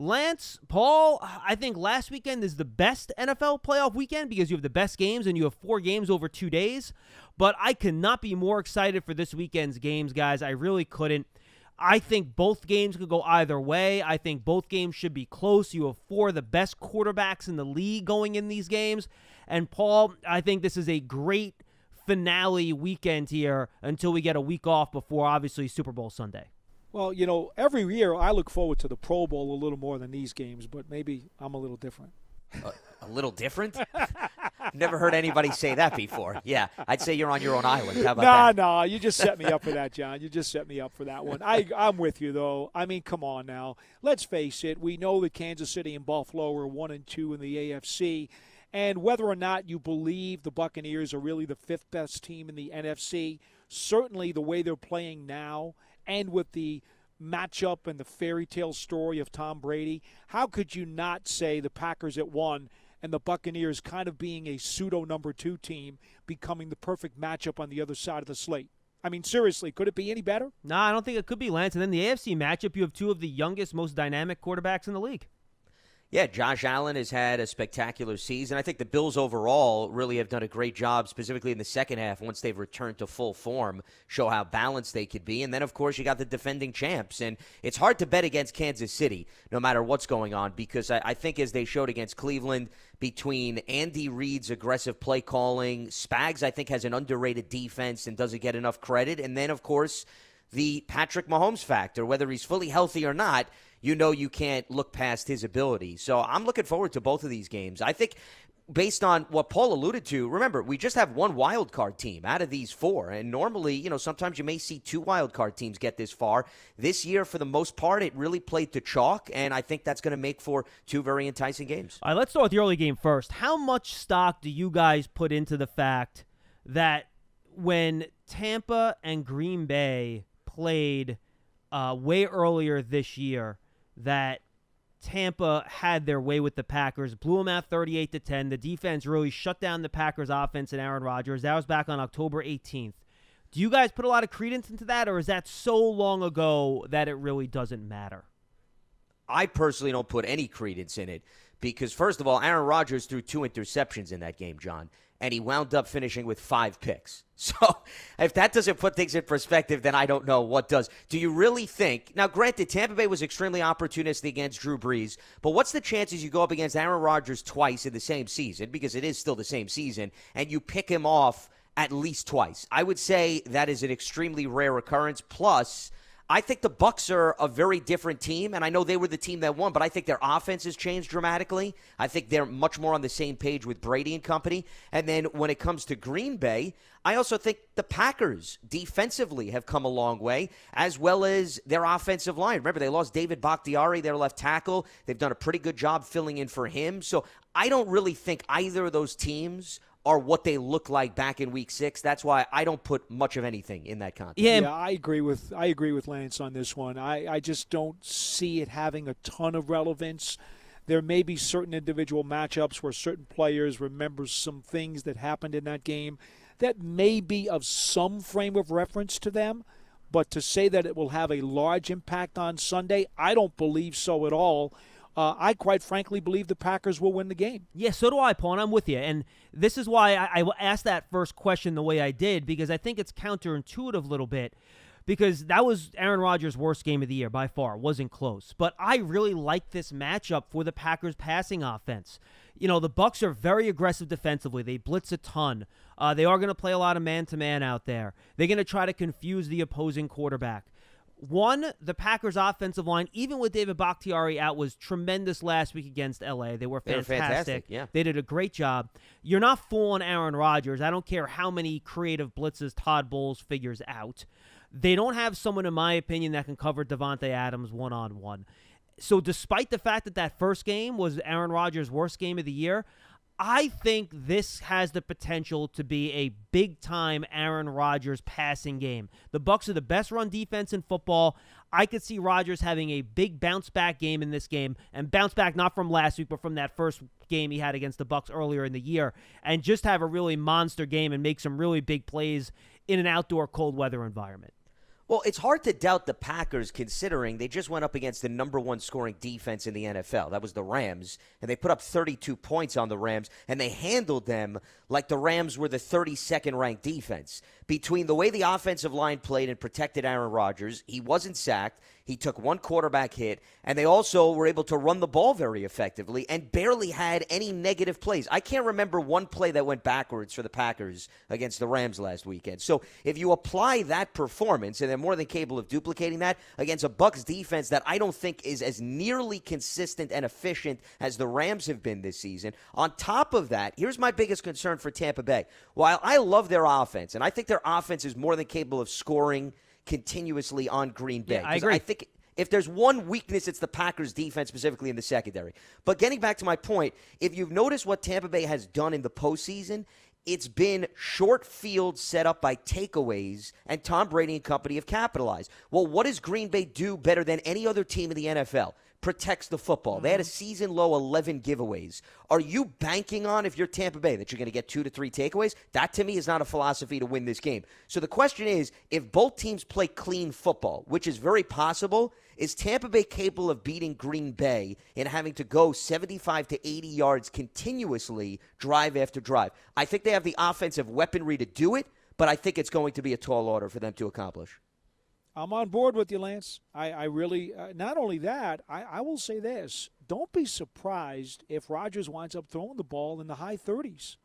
Lance, Paul, I think last weekend is the best NFL playoff weekend because you have the best games and you have 4 games over 2 days. But I cannot be more excited for this weekend's games, guys. I really couldn't. I think both games could go either way. I think both games should be close. You have 4 of the best quarterbacks in the league going in these games. And Paul, I think this is a great finale weekend here until we get a week off before, obviously, Super Bowl Sunday. Well, every year I look forward to the Pro Bowl a little more than these games, but maybe I'm a little different. A little different? Never heard anybody say that before. Yeah, I'd say you're on your own island. How about that? No, you just set me up for that, John. You just set me up for that one. I'm with you, though. I mean, come on now. Let's face it. We know that Kansas City and Buffalo are 1-2 in the AFC. And whether or not you believe the Buccaneers are really the 5th best team in the NFC, certainly the way they're playing now and with the matchup and the fairy tale story of Tom Brady, how could you not say the Packers at 1 and the Buccaneers kind of being a pseudo number 2 team becoming the perfect matchup on the other side of the slate? I mean, seriously, could it be any better? No, I don't think it could be, Lance. And then the AFC matchup, you have 2 of the youngest, most dynamic quarterbacks in the league. Yeah, Josh Allen has had a spectacular season. I think the Bills overall really have done a great job, specifically in the second half, once they've returned to full form, show how balanced they could be. And then, of course, you got the defending champs. And it's hard to bet against Kansas City, no matter what's going on, because I think as they showed against Cleveland, between Andy Reid's aggressive play calling, Spags, I think, has an underrated defense and doesn't get enough credit. And then, of course, the Patrick Mahomes factor, whether he's fully healthy or not, you can't look past his ability. So I'm looking forward to both of these games. I think based on what Paul alluded to, remember, we just have 1 wild card team out of these 4. And normally, sometimes you may see 2 wild card teams get this far. This year, for the most part, it really played to chalk. And I think that's going to make for 2 very enticing games. All right, let's start with the early game first. How much stock do you guys put into the fact that when Tampa and Green Bay played way earlier this year, that Tampa had their way with the Packers, blew them out 38-10. The defense really shut down the Packers offense and Aaron Rodgers. That was back on October 18th. Do you guys put a lot of credence into that, or is that so long ago that it really doesn't matter? I personally don't put any credence in it because, first of all, Aaron Rodgers threw 2 interceptions in that game, John, and he wound up finishing with 5 picks. So if that doesn't put things in perspective, then I don't know what does. Do you really think – now, granted, Tampa Bay was extremely opportunistic against Drew Brees, but what's the chances you go up against Aaron Rodgers twice in the same season, because it is still the same season, and you pick him off at least twice? I would say that is an extremely rare occurrence. Plus, I think the Bucs are a very different team, and I know they were the team that won, but I think their offense has changed dramatically. I think they're much more on the same page with Brady and company. And then when it comes to Green Bay, I also think the Packers defensively have come a long way, as well as their offensive line. Remember, they lost David Bakhtiari, their left tackle. They've done a pretty good job filling in for him. So I don't really think either of those teams are what they look like back in Week 6. That's why I don't put much of anything in that context. Yeah, I agree with Lance on this one. I just don't see it having a ton of relevance. There may be certain individual matchups where certain players remember some things that happened in that game that may be of some frame of reference to them. But to say that it will have a large impact on Sunday, I don't believe so at all. I quite frankly believe the Packers will win the game. Yeah, so do I, Paul, and I'm with you. And this is why I asked that first question the way I did, because I think it's counterintuitive a little bit, because that was Aaron Rodgers' worst game of the year by far. It wasn't close. But I really like this matchup for the Packers' passing offense. The Bucs are very aggressive defensively. They blitz a ton. They are going to play a lot of man-to-man out there. They're going to try to confuse the opposing quarterback. One, the Packers' offensive line, even with David Bakhtiari out, was tremendous last week against L.A. They were fantastic. Yeah. They did a great job. You're not fooling Aaron Rodgers. I don't care how many creative blitzes Todd Bowles figures out. They don't have someone, in my opinion, that can cover Devontae Adams one-on-one. So despite the fact that that first game was Aaron Rodgers' worst game of the year, I think this has the potential to be a big-time Aaron Rodgers passing game. The Bucs are the best run defense in football. I could see Rodgers having a big bounce-back game in this game, and bounce back not from last week, but from that first game he had against the Bucs earlier in the year, and just have a really monster game and make some really big plays in an outdoor cold weather environment. Well, it's hard to doubt the Packers considering they just went up against the number one scoring defense in the NFL. That was the Rams, and they put up 32 points on the Rams, and they handled them like the Rams were the 32nd ranked defense. Between the way the offensive line played and protected Aaron Rodgers, he wasn't sacked. He took one quarterback hit, and they also were able to run the ball very effectively and barely had any negative plays. I can't remember one play that went backwards for the Packers against the Rams last weekend. So if you apply that performance, and they're more than capable of duplicating that against a Bucs defense that I don't think is as nearly consistent and efficient as the Rams have been this season, on top of that, here's my biggest concern for Tampa Bay. While I love their offense, and I think their offense is more than capable of scoring continuously on Green Bay. Yeah, I agree. I think if there's one weakness, it's the Packers' defense, specifically in the secondary. But getting back to my point, if you've noticed what Tampa Bay has done in the postseason, it's been short fields set up by takeaways, and Tom Brady and company have capitalized. Well, what does Green Bay do better than any other team in the NFL? Protects the football. They had a season-low 11 giveaways. Are you banking on, if you're Tampa Bay, that you're going to get 2 to 3 takeaways? That, to me, is not a philosophy to win this game. So the question is, if both teams play clean football, which is very possible, is Tampa Bay capable of beating Green Bay and having to go 75 to 80 yards continuously, drive after drive? I think they have the offensive weaponry to do it, but I think it's going to be a tall order for them to accomplish. I'm on board with you, Lance. I really, not only that, I will say this. Don't be surprised if Rodgers winds up throwing the ball in the high 30s.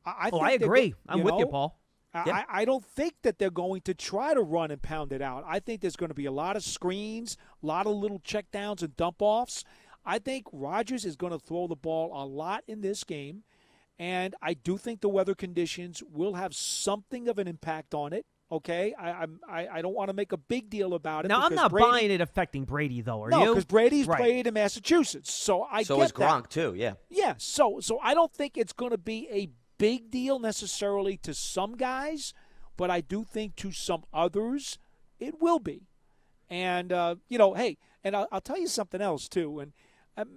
I agree. I'm with you, Paul. I don't think that they're going to try to run and pound it out. I think there's going to be a lot of screens, a lot of little checkdowns and dump-offs. I think Rodgers is going to throw the ball a lot in this game, and I do think the weather conditions will have something of an impact on it. Okay, I don't want to make a big deal about it. Now, I'm not buying it affecting Brady, though, are you? No, because Brady's played in Massachusetts, so I get that. So is Gronk, too, yeah. Yeah, so I don't think it's going to be a big deal necessarily to some guys, but I do think to some others it will be. And, hey, and I'll tell you something else, too, and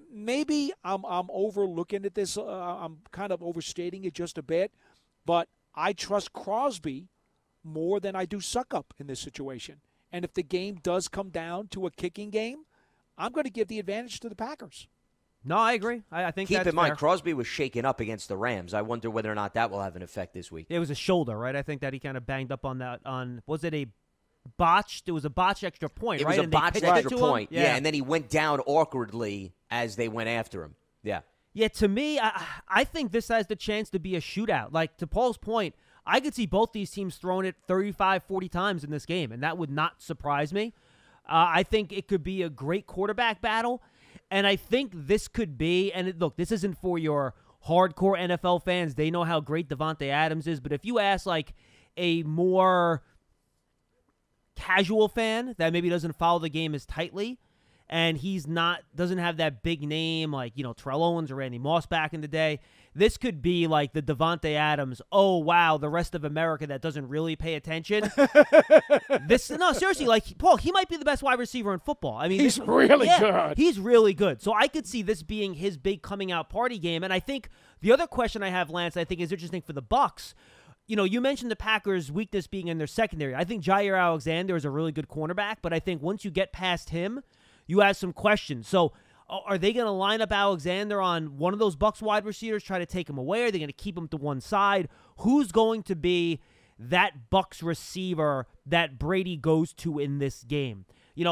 maybe I'm overlooking at this. I'm kind of overstating it just a bit, but I trust Crosby more than I do Suckup in this situation. And if the game does come down to a kicking game, I'm going to give the advantage to the Packers. No, I agree. I think Keep that's in mind, fair. Crosby was shaken up against the Rams. I wonder whether or not that will have an effect this week. It was a shoulder, right? I think that he kind of banged up on that. Was it a botched? It was a botched extra point, It right? was a botched extra point. Yeah, and then he went down awkwardly as they went after him. Yeah. Yeah, to me, I think this has the chance to be a shootout. Like, to Paul's point, I could see both these teams throwing it 35, 40 times in this game, and that would not surprise me. I think it could be a great quarterback battle, and I think this could be, and look, this isn't for your hardcore NFL fans. They know how great Davante Adams is, but if you ask, like, a more casual fan that maybe doesn't follow the game as tightly, and doesn't have that big name like, Terrell Owens or Randy Moss back in the day, this could be like the Davante Adams, oh, wow, the rest of America that doesn't really pay attention. No, seriously, like, Paul, he might be the best wide receiver in football. I mean, he's really good. He's really good. So I could see this being his big coming out party game. And I think the other question I have, Lance, I think is interesting for the Bucs. You mentioned the Packers' weakness being in their secondary. I think Jair Alexander is a really good cornerback, but I think once you get past him, you have some questions. So are they going to line up Alexander on one of those Bucs wide receivers, try to take him away? Are they going to keep him to one side? Who's going to be that Bucs receiver that Brady goes to in this game?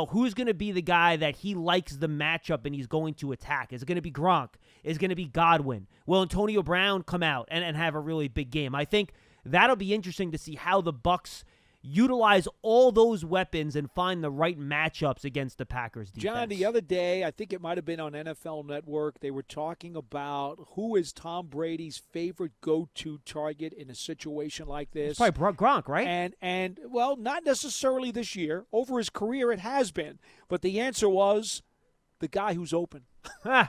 Who's going to be the guy that he likes the matchup and he's going to attack? Is it going to be Gronk? Is it going to be Godwin? Will Antonio Brown come out and have a really big game? I think that'll be interesting to see how the Bucs utilize all those weapons and find the right matchups against the Packers defense. John, the other day, I think it might have been on NFL Network, they were talking about who is Tom Brady's favorite go-to target in a situation like this. It's probably Gronk, right? And well, not necessarily this year. Over his career, it has been. But the answer was the guy who's open. Well,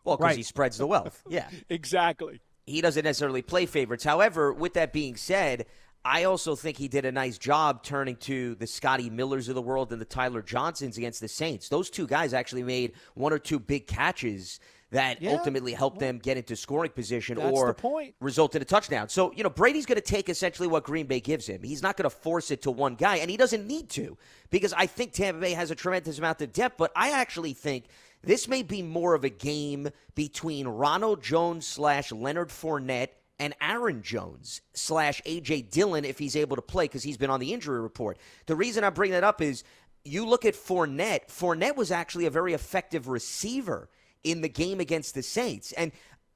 because he spreads the wealth. Yeah. Exactly. He doesn't necessarily play favorites. However, with that being said, I also think he did a nice job turning to the Scotty Millers of the world and the Tyler Johnsons against the Saints. Those two guys actually made one or two big catches that ultimately helped them get into scoring position or result in a touchdown. So, Brady's going to take essentially what Green Bay gives him. He's not going to force it to one guy, and he doesn't need to, because I think Tampa Bay has a tremendous amount of depth, but I actually think this may be more of a game between Ronald Jones / Leonard Fournette and Aaron Jones / A.J. Dillon if he's able to play, because he's been on the injury report. The reason I bring that up is you look at Fournette. Fournette was actually a very effective receiver in the game against the Saints. And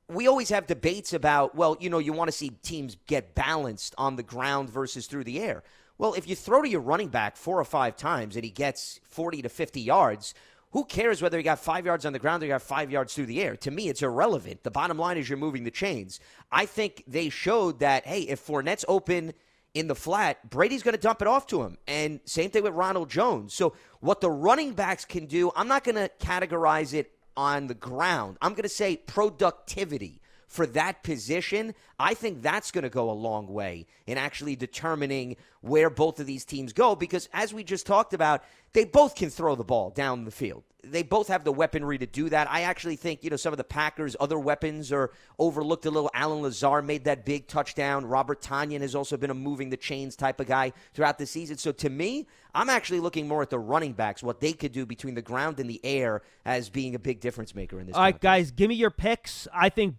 we always have debates about, well, you want to see teams get balanced on the ground versus through the air. Well, if you throw to your running back 4 or 5 times and he gets 40 to 50 yards, who cares whether he got 5 yards on the ground or he got 5 yards through the air? To me, it's irrelevant. The bottom line is you're moving the chains. I think they showed that, hey, if Fournette's open in the flat, Brady's going to dump it off to him. And same thing with Ronald Jones. So what the running backs can do, I'm not going to categorize it on the ground. I'm going to say productivity for that position. I think that's going to go a long way in actually determining where both of these teams go, because as we just talked about, they both can throw the ball down the field. They both have the weaponry to do that. I actually think, some of the Packers' other weapons are overlooked a little. Allen Lazard made that big touchdown. Robert Tonyan has also been a moving the chains type of guy throughout the season. So to me, I'm actually looking more at the running backs, what they could do between the ground and the air as being a big difference maker in this. All right, guys, give me your picks. I think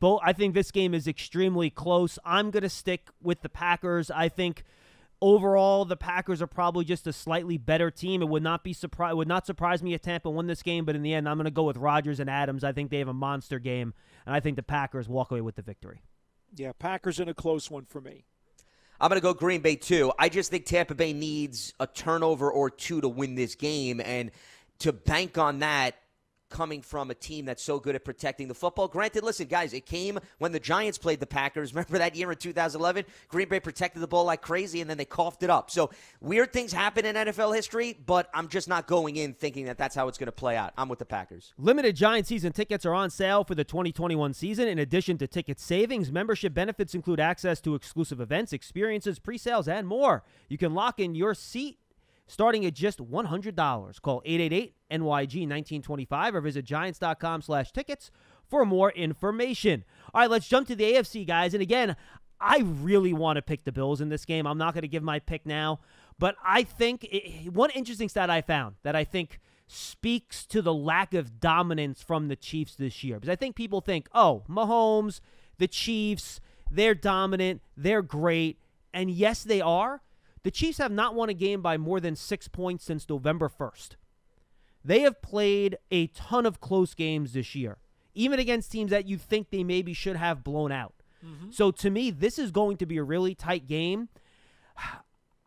this game is extremely close. I'm going to stick with the Packers. I think overall, the Packers are probably just a slightly better team. It would not surprise me if Tampa won this game, but in the end, I'm going to go with Rodgers and Adams. I think they have a monster game, and I think the Packers walk away with the victory. Yeah, Packers in a close one for me. I'm going to go Green Bay, too. I just think Tampa Bay needs a turnover or two to win this game, and to bank on that coming from a team that's so good at protecting the football. Granted, listen, guys, it came when the Giants played the Packers. Remember that year in 2011? Green Bay protected the ball like crazy, and then they coughed it up. So weird things happen in NFL history, but I'm just not going in thinking that that's how it's going to play out. I'm with the Packers. Limited Giant season tickets are on sale for the 2021 season. In addition to ticket savings, membership benefits include access to exclusive events, experiences, pre-sales, and more. You can lock in your seat starting at just $100. Call 888-NYG-1925 or visit Giants.com/tickets for more information. All right, let's jump to the AFC, guys. And again, I really want to pick the Bills in this game. I'm not going to give my pick now, but I think one interesting stat I found that I think speaks to the lack of dominance from the Chiefs this year. Because I think people think, oh, Mahomes, the Chiefs, they're dominant, they're great. And yes, they are. The Chiefs have not won a game by more than 6 points since November 1st. They have played a ton of close games this year, even against teams that you think they maybe should have blown out. Mm-hmm. So to me, this is going to be a really tight game.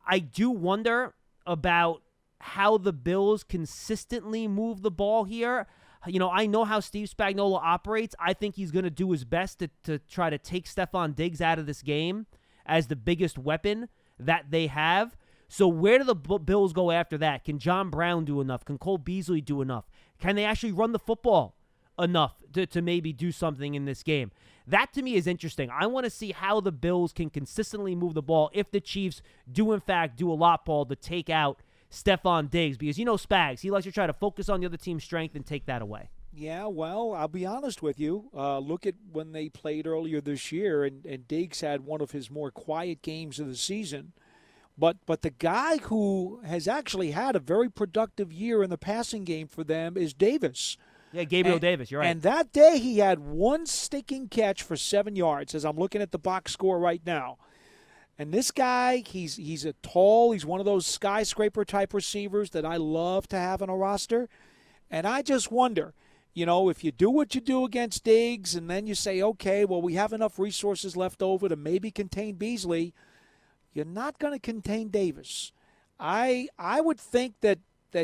I do wonder about how the Bills consistently move the ball here. I know how Steve Spagnuolo operates. I think he's going to do his best to try to take Stephon Diggs out of this game as the biggest weapon that they have. So where do the Bills go after that? Can John Brown do enough? Can Cole Beasley do enough? Can they actually run the football enough to maybe do something in this game? That to me is interesting. I want to see how the Bills can consistently move the ball if the Chiefs do in fact do a lot, Paul, to take out Stephon Diggs, because Spags, he likes to try to focus on the other team's strength and take that away. Yeah, well, I'll be honest with you. Look at when they played earlier this year, and Diggs had one of his more quiet games of the season. But the guy who has actually had a very productive year in the passing game for them is Davis. Yeah, Gabriel Davis, you're right. And that day he had one stinking catch for 7 yards, as I'm looking at the box score right now. And this guy, he's one of those skyscraper-type receivers that I love to have on a roster. And I just wonder, if you do what you do against Diggs and then you say, okay, well, we have enough resources left over to maybe contain Beasley, you're not going to contain Davis. I would think that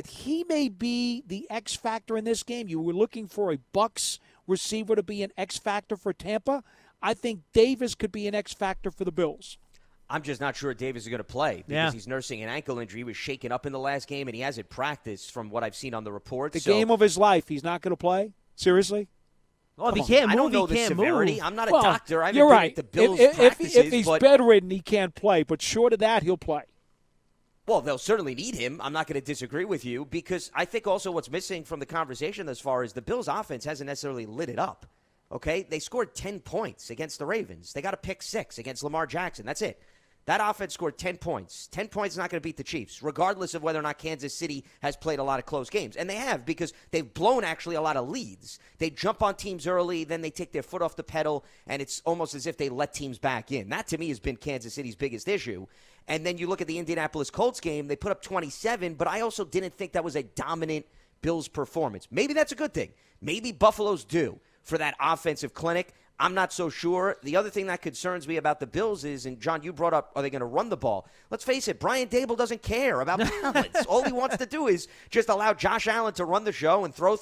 he may be the X factor in this game. You were looking for a Bucs receiver to be an X factor for Tampa. I think Davis could be an X factor for the Bills. I'm just not sure Davis is going to play because he's nursing an ankle injury. He was shaken up in the last game, and he hasn't practiced from what I've seen on the reports. The game of his life, he's not going to play? Seriously? Well, if he can't move, I don't know the severity. Move. I'm not a doctor. I haven't you're been right. at the Bills practices. If he's bedridden, he can't play. But short of that, he'll play. Well, they'll certainly need him. I'm not going to disagree with you because I think also what's missing from the conversation thus far is the Bills' offense hasn't necessarily lit it up. Okay? They scored 10 points against the Ravens. They got a pick 6 against Lamar Jackson. That's it. That offense scored 10 points. 10 points is not going to beat the Chiefs, regardless of whether or not Kansas City has played a lot of close games. And they have, because they've blown actually a lot of leads. They jump on teams early, then they take their foot off the pedal, and it's almost as if they let teams back in. That, to me, has been Kansas City's biggest issue. And then you look at the Indianapolis Colts game, they put up 27, but I also didn't think that was a dominant Bills performance. Maybe that's a good thing. Maybe Buffalo's due for that offensive clinic. I'm not so sure. The other thing that concerns me about the Bills is, and John, you brought up, are they going to run the ball? Let's face it, Brian Dable doesn't care about balance. All he wants to do is just allow Josh Allen to run the show and throw,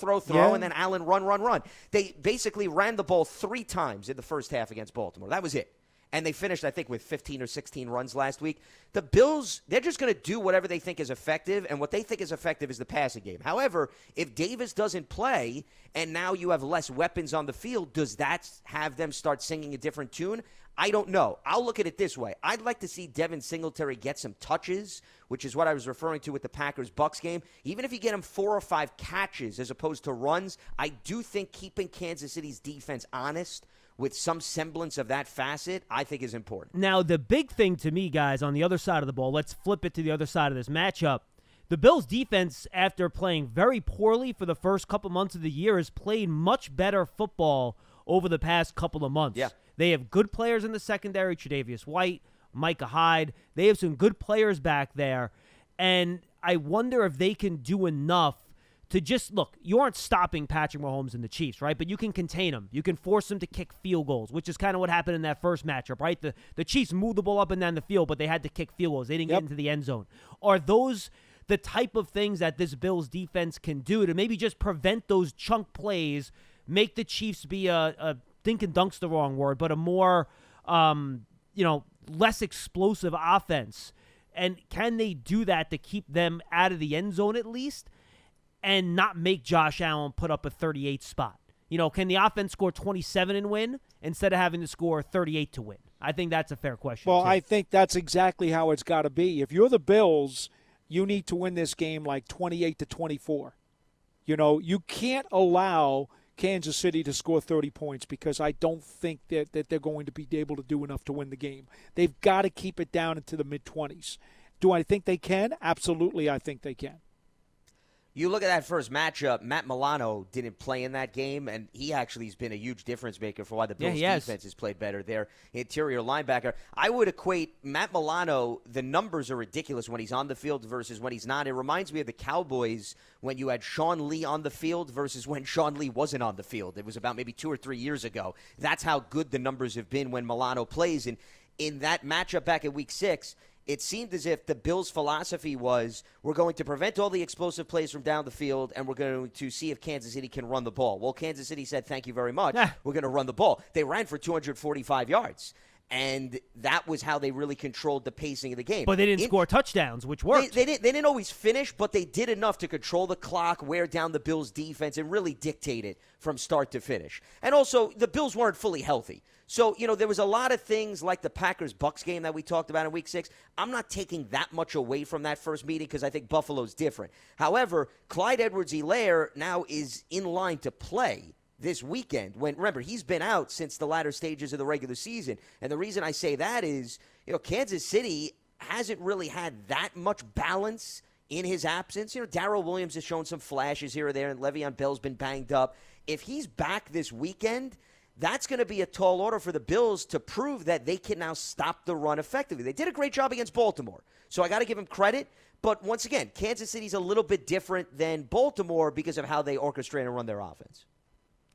and then Allen run. They basically ran the ball 3 times in the first half against Baltimore. That was it. And they finished, I think, with 15 or 16 runs last week. The Bills, they're just going to do whatever they think is effective, and what they think is effective is the passing game. However, if Davis doesn't play and now you have less weapons on the field, does that have them start singing a different tune? I don't know. I'll look at it this way. I'd like to see Devin Singletary get some touches, which is what I was referring to with the Packers-Bucks game. Even if you get him 4 or 5 catches as opposed to runs, I do think keeping Kansas City's defense honest with some semblance of that facet, I think is important. Now, the big thing to me, guys, on the other side of the ball, let's flip it to the other side of this matchup. The Bills' defense, after playing very poorly for the first couple months of the year, has played much better football over the past couple of months. Yeah. They have good players in the secondary, Tre'Davious White, Micah Hyde. They have some good players back there, and I wonder if they can do enough to just, look, you aren't stopping Patrick Mahomes and the Chiefs, right? But you can contain them. You can force them to kick field goals, which is kind of what happened in that first matchup, right? The Chiefs moved the ball up and down the field, but they had to kick field goals. They didn't get into the end zone. Are those the type of things that this Bills defense can do to maybe just prevent those chunk plays, make the Chiefs be a dink and dunk's the wrong word, but a more, less explosive offense? And can they do that to keep them out of the end zone at least and not make Josh Allen put up a 38 spot? Can the offense score 27 and win instead of having to score 38 to win? I think that's a fair question. Well, too. I think that's exactly how it's got to be. If you're the Bills, you need to win this game like 28-24. You can't allow Kansas City to score 30 points because I don't think that they're going to be able to do enough to win the game. They've got to keep it down into the mid-20s. Do I think they can? Absolutely, I think they can. You look at that first matchup, Matt Milano didn't play in that game, and he actually has been a huge difference maker for why the Bills' defense has played better. Their interior linebacker. I would equate Matt Milano, the numbers are ridiculous when he's on the field versus when he's not. It reminds me of the Cowboys when you had Sean Lee on the field versus when Sean Lee wasn't on the field. It was about maybe 2 or 3 years ago. That's how good the numbers have been when Milano plays. And in that matchup back in Week 6, it seemed as if the Bills' philosophy was, we're going to prevent all the explosive plays from down the field, and we're going to see if Kansas City can run the ball. Well, Kansas City said, thank you very much. We're going to run the ball. They ran for 245 yards, and that was how they really controlled the pacing of the game. But they didn't score touchdowns, which worked. They didn't always finish, but they did enough to control the clock, wear down the Bills' defense, and really dictate it from start to finish. And also, the Bills weren't fully healthy. So, there was a lot of things like the Packers-Bucks game that we talked about in Week 6. I'm not taking that much away from that first meeting because I think Buffalo's different. However, Clyde Edwards-Helaire now is in line to play this weekend. Remember, he's been out since the latter stages of the regular season. And the reason I say that is, Kansas City hasn't really had that much balance in his absence. Darrell Williams has shown some flashes here or there, and Le'Veon Bell's been banged up. If he's back this weekend, that's going to be a tall order for the Bills to prove that they can now stop the run effectively. They did a great job against Baltimore, so I got to give them credit. But once again, Kansas City's a little bit different than Baltimore because of how they orchestrate and run their offense.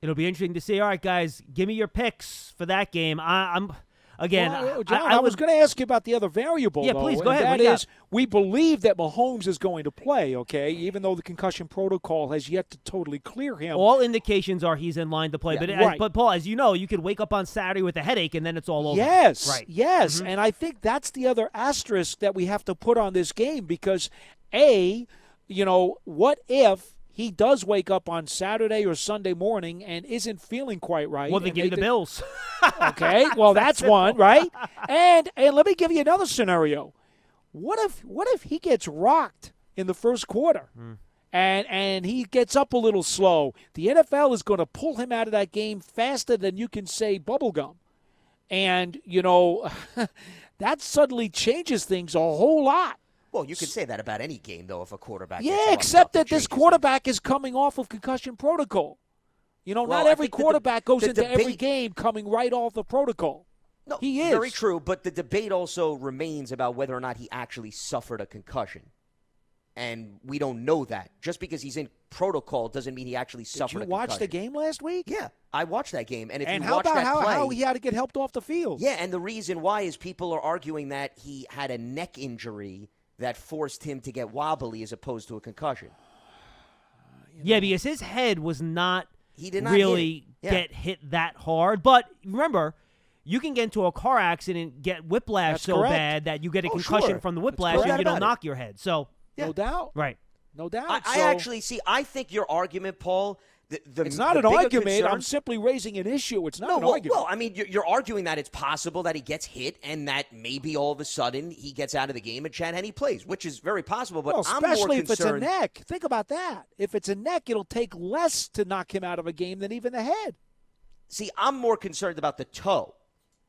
It'll be interesting to see. All right, guys, give me your picks for that game. Again, John, I was going to ask you about the other variable, yeah, though. Please, go ahead. That is, we believe that Mahomes is going to play, okay, even though the concussion protocol has yet to totally clear him. All indications are he's in line to play. Yeah, but Paul, as you know, you could wake up on Saturday with a headache, and then it's all over. Yes, right. Yes, Mm-hmm. And I think that's the other asterisk that we have to put on this game because, what if he does wake up on Saturday or Sunday morning and isn't feeling quite right? Well, then give you the Bills. Okay, well, that's one, right? And let me give you another scenario. What if he gets rocked in the first quarter and he gets up a little slow, the NFL is going to pull him out of that game faster than you can say bubblegum. And, that suddenly changes things a whole lot. Well, you could say that about any game, though, if a quarterback Yeah, gets except that up, this quarterback is coming off of concussion protocol. Not every quarterback goes into every game coming right off the protocol. No, he is. Very true, but the debate also remains about whether or not he actually suffered a concussion. And we don't know that. Just because he's in protocol doesn't mean he actually suffered a concussion. Did you watch the game last week? Yeah, I watched that game. And if you how watch about that play, how he had to get helped off the field? Yeah, and the reason why is people are arguing that he had a neck injury that forced him to get wobbly as opposed to a concussion. Yeah, because his head was not He did not really hit get hit that hard. But remember, you can get into a car accident, get whiplash That's so correct. bad that you get a concussion sure. from the That's whiplash correct. and you don't About it. knock your head. So, No doubt. right. No doubt. I actually see. I think your argument, Paul. It's not an bigger argument. concern- I'm simply raising an issue. It's not an argument. Well, I mean, you're arguing that it's possible that he gets hit and that maybe all of a sudden he gets out of the game and Chad Henne plays, which is very possible. But I'm more especially if concerned. it's a neck. Think about that. If it's a neck, it'll take less to knock him out of a game than even the head. See, I'm more concerned about the toe.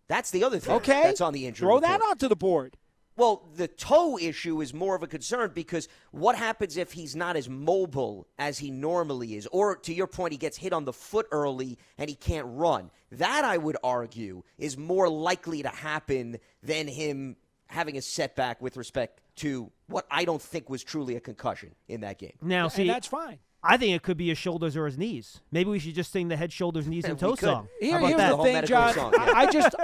That's the other thing Okay. that's on the injury Throw report. that onto the board. Well, the toe issue is more of a concern because what happens if he's not as mobile as he normally is? Or, to your point, he gets hit on the foot early and he can't run. That, I would argue, is more likely to happen than him having a setback with respect to what I don't think was truly a concussion in that game. Now, see, And that's fine. I think it could be his shoulders or his knees. Maybe we should just sing the head, shoulders, knees, and We toe could. song. Here's How about the that? the whole thing, medical John. song, yeah.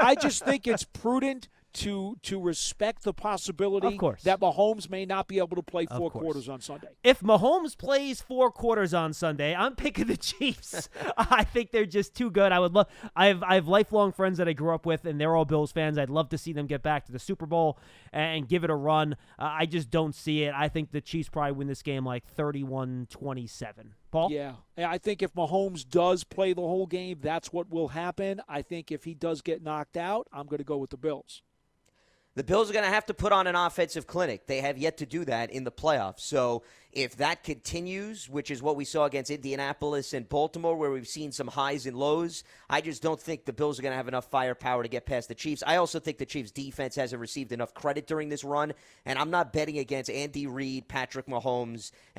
I just think it's prudent to respect the possibility Of course. that Mahomes may not be able to play Of four course. quarters on Sunday. If Mahomes plays 4 quarters on Sunday, I'm picking the Chiefs. I think they're just too good. I would love. I have lifelong friends that I grew up with, and they're all Bills fans. I'd love to see them get back to the Super Bowl and give it a run. I just don't see it. I think the Chiefs probably win this game like 31-27. Paul? Yeah, I think if Mahomes does play the whole game, that's what will happen. I think if he does get knocked out, I'm going to go with the Bills. The Bills are going to have to put on an offensive clinic. They have yet to do that in the playoffs. So if that continues, which is what we saw against Indianapolis and Baltimore, where we've seen some highs and lows, I just don't think the Bills are going to have enough firepower to get past the Chiefs. I also think the Chiefs' defense hasn't received enough credit during this run, and I'm not betting against Andy Reid, Patrick Mahomes,